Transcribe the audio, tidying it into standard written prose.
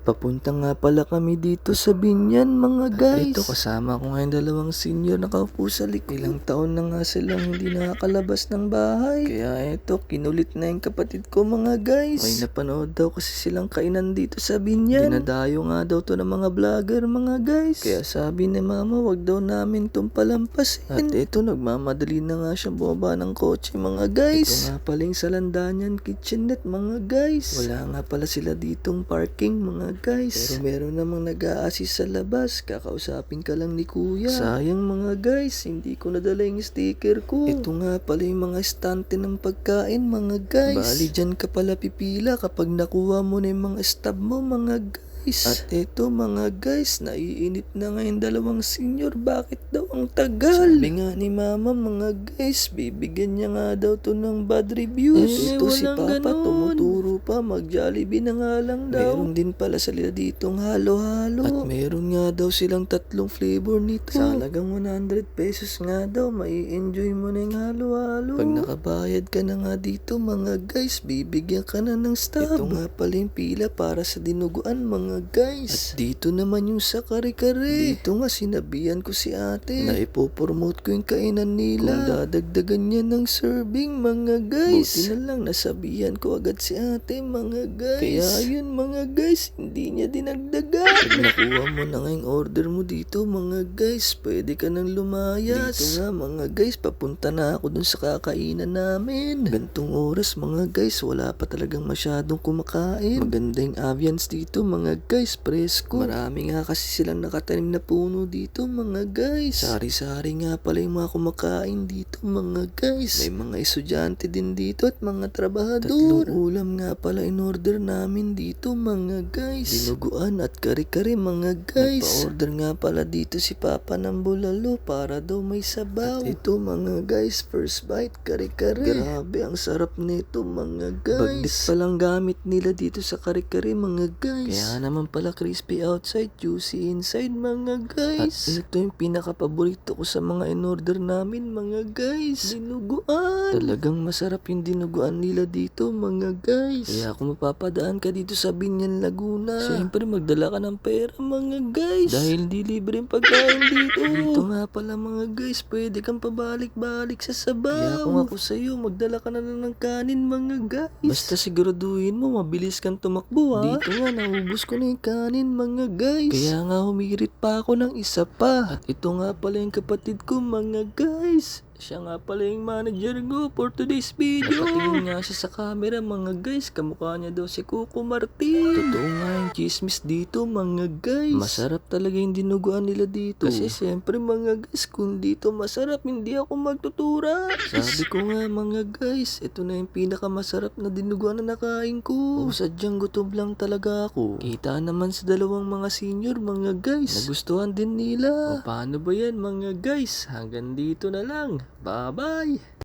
Papunta nga pala kami dito sa Binyan mga guys. Ito kasama ko ngayon dalawang senior nakaupo sa likod. Ilang taon na nga silang hindi nakakalabas ng bahay. Kaya eto, kinulit na yung kapatid ko mga guys. May napanood daw kasi silang kainan dito sa Binyan. Dinadayo nga daw to ng mga vlogger mga guys. Kaya sabi ni mama, wag daw namin tong palampasin. At eto, nagmamadali na nga siya bumaba ng kotse mga guys. Ito nga pala yung Salandanyan kitchenette mga guys. Wala nga pala sila ditong parking mga guys. Pero meron namang nag-a-assist sa labas. Kakausapin ka lang ni kuya. Sayang mga guys, hindi ko nadala yung sticker ko. Ito nga pala yung mga estante ng pagkain mga guys. Bali dyan ka pala pipila kapag nakuha mo na yung mga stab mo mga guys. At eto mga guys, naiinit na ngayon dalawang senior. Bakit daw ang tagal? Sabi nga ni mama mga guys, bibigyan niya nga daw to ng bad reviews. Ito si papa tumuturo pa, mag-Jollibee na nga lang daw. Meron din pala sila ditong halo-halo. At meron nga daw silang 3 flavor nito. Sa halagang 100 pesos nga daw, mai-enjoy mo na yung halo-halo. Pag nakabayad ka na nga dito mga guys, bibigyan ka na ng stab. Ito nga pala yung pila para sa dinuguan mga guys. At dito naman yung sa kare-kare. Dito nga sinabihan ko si ate na ipopromote ko yung kainan nila. Kung dadagdagan niya ng serving mga guys. Buti na lang nasabihan ko agad si ate mga guys. Kaya yun mga guys, hindi niya dinagdagan. Pag nakuha mo na ngayong order mo dito mga guys, pwede ka nang lumayas. Dito nga mga guys, papunta na ako dun sa kakainan namin. Gantong oras mga guys, wala pa talagang masyadong kumakain. Maganda yung ambience dito mga guys, presko. Marami nga kasi silang nakatanim na puno dito mga guys. Sari-sari nga pala yung mga kumakain dito mga guys. May mga estudyante din dito at mga trabahador. 3 ulam nga pala in order namin dito mga guys. Dinuguan at kare-kare mga guys. Nagpa-order nga pala dito si papa ng bulalo para daw may sabaw. At ito mga guys, first bite kare-kare. Grabe ang sarap nito mga guys. Bagdit palang gamit nila dito sa kare-kare mga guys. Kaya naman pala crispy outside, juicy inside mga guys. At ito yung pinaka-paborito ko sa mga in-order namin mga guys. Dinuguan. Talagang masarap yung dinuguan nila dito mga guys. Kaya kung mapapadaan ka dito sa Binyan, Laguna, siyempre magdala ka ng pera mga guys. Dahil di libre yung pagkain dito. Dito nga pala mga guys, pwede kang pabalik-balik sa sabaw. Kaya kung ako sa'yo, magdala ka na lang ng kanin mga guys. Basta siguraduhin mo, mabilis kang tumakbo ha. Dito nga, naubos ko na yung kanin mga guys. Kaya nga humirit pa ako ng isa pa. At ito nga pala yung kapatid ko mga guys. Siya nga pala yung manager ko for today's video. Nakatingin nga siya sa camera mga guys. Kamukha niya daw si Coco Martin. Totoo nga yung chismis dito mga guys. Masarap talaga yung dinuguan nila dito. Kasi siyempre mga guys, kung dito masarap, hindi ako magtutura. Sabi ko nga mga guys, ito na yung pinakamasarap na dinuguan na nakain ko. Sadyang gutom lang talaga ako. Kita naman sa dalawang mga senior mga guys. Nagustuhan din nila. O paano ba yan mga guys? Hanggang dito na lang. Bye-bye!